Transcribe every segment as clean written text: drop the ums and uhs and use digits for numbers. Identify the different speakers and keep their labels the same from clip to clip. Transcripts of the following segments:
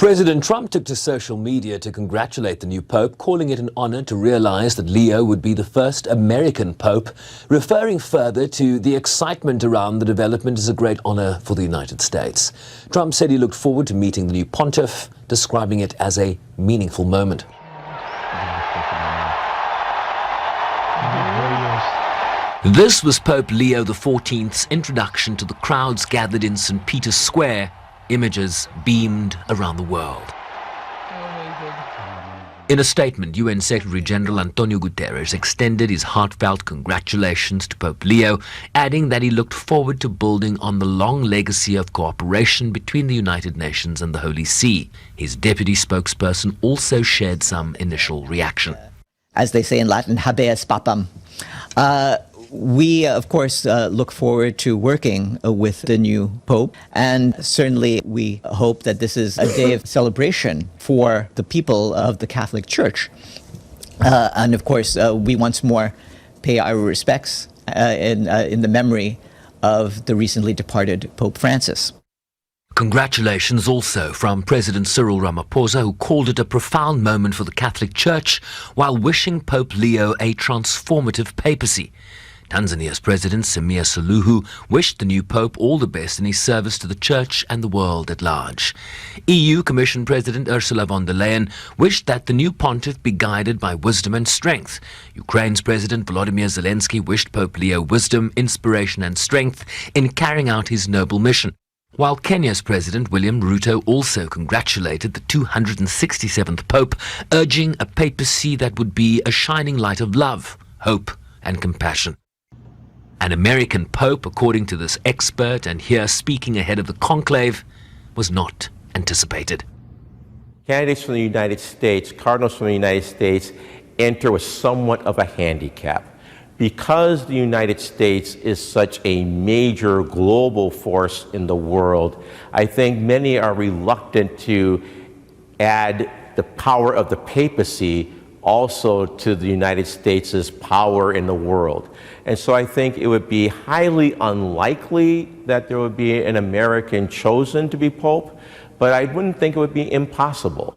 Speaker 1: President Trump took to social media to congratulate the new pope, calling it an honor to realize that Leo would be the first American pope, referring further to the excitement around the development as a great honor for the United States. Trump said he looked forward to meeting the new pontiff, describing it as a meaningful moment. This was Pope Leo XIV's introduction to the crowds gathered in St. Peter's Square. Images beamed around the world. In a statement, UN Secretary-General Antonio Guterres extended his heartfelt congratulations to Pope Leo, adding that he looked forward to building on the long legacy of cooperation between the United Nations and the Holy See. His deputy spokesperson also shared some initial reaction.
Speaker 2: As they say in Latin, habeas papam. We, of course, look forward to working with the new Pope, and certainly we hope that this is a day of celebration for the people of the Catholic Church. And of course, we once more pay our respects in the memory of the recently departed Pope Francis.
Speaker 1: Congratulations also from President Cyril Ramaphosa, who called it a profound moment for the Catholic Church while wishing Pope Leo a transformative papacy. Tanzania's President Samia Suluhu wished the new Pope all the best in his service to the Church and the world at large. EU Commission President Ursula von der Leyen wished that the new pontiff be guided by wisdom and strength. Ukraine's President Volodymyr Zelensky wished Pope Leo wisdom, inspiration and strength in carrying out his noble mission. While Kenya's President William Ruto also congratulated the 267th Pope, urging a papacy that would be a shining light of love, hope and compassion. An American pope, according to this expert, and here speaking ahead of the conclave, was not anticipated.
Speaker 3: Candidates from the United States, cardinals from the United States, enter with somewhat of a handicap. Because the United States is such a major global force in the world, I think many are reluctant to add the power of the papacy also to the United States' power in the world. And so I think it would be highly unlikely that there would be an American chosen to be Pope, but I wouldn't think it would be impossible.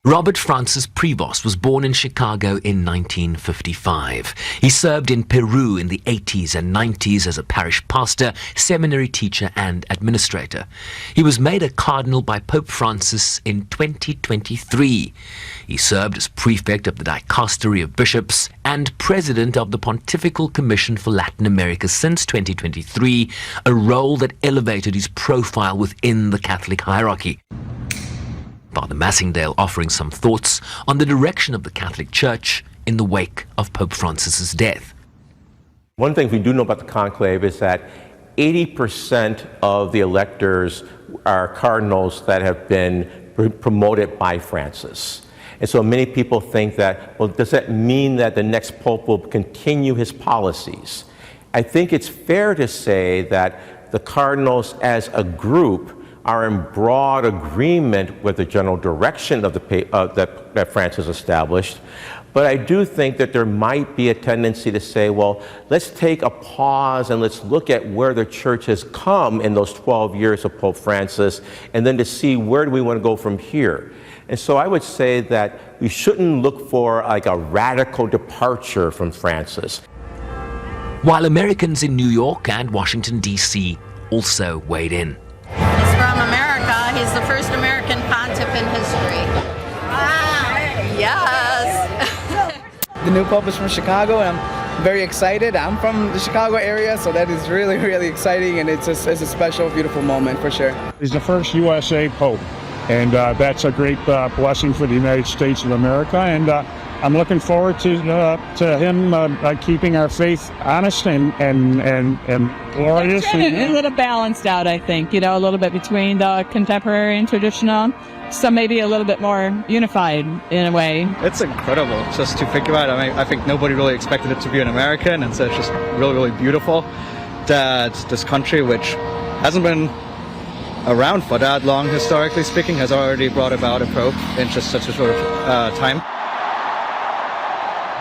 Speaker 1: Robert Francis Prevost was born in Chicago in 1955. He served in Peru in the 80s and 90s as a parish pastor, seminary teacher and administrator. He was made a cardinal by Pope Francis in 2023. He served as prefect of the Dicastery of Bishops and president of the Pontifical Commission for Latin America since 2023, a role that elevated his profile within the Catholic hierarchy. Father Massingdale offering some thoughts on the direction of the Catholic Church in the wake of Pope Francis's death.
Speaker 3: One thing we do know about the conclave is that 80% of the electors are cardinals that have been promoted by Francis. And so many people think that, well, does that mean that the next Pope will continue his policies? I think it's fair to say that the cardinals as a group are in broad agreement with the general direction of that Francis established. But I do think that there might be a tendency to say, well, let's take a pause and let's look at where the church has come in those 12 years of Pope Francis, and then to see where do we want to go from here. And so I would say that we shouldn't look for like a radical departure from Francis.
Speaker 1: While Americans in New York and Washington, D.C. also weighed in.
Speaker 4: He's from America. He's the first American pontiff in history. Wow. Yes.
Speaker 5: The new Pope is from Chicago, and I'm very excited. I'm from the Chicago area, so that is really, really exciting, and it's a special, beautiful moment for sure.
Speaker 6: He's the first USA Pope, and that's a great blessing for the United States of America, and I'm looking forward to him keeping our faith honest and glorious.
Speaker 7: A little balanced out, I think, a little bit between the contemporary and traditional, so maybe a little bit more unified in a way.
Speaker 8: It's incredible just to think about it. I mean, I think nobody really expected it to be an American, and so it's just really, really beautiful that this country, which hasn't been around for that long, historically speaking, has already brought about a Pope in just such a short time.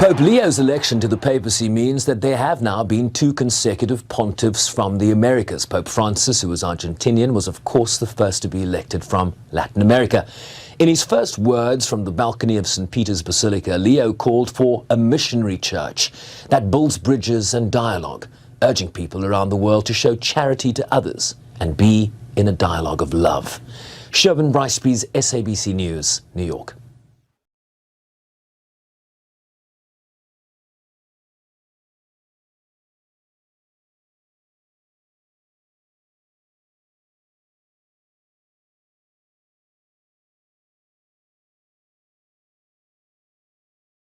Speaker 1: Pope Leo's election to the papacy means that there have now been 2 consecutive pontiffs from the Americas. Pope Francis, who was Argentinian, was of course the first to be elected from Latin America. In his first words from the balcony of St. Peter's Basilica, Leo called for a missionary church that builds bridges and dialogue, urging people around the world to show charity to others and be in a dialogue of love. Sherwin Bryce-Pease, SABC News, New York.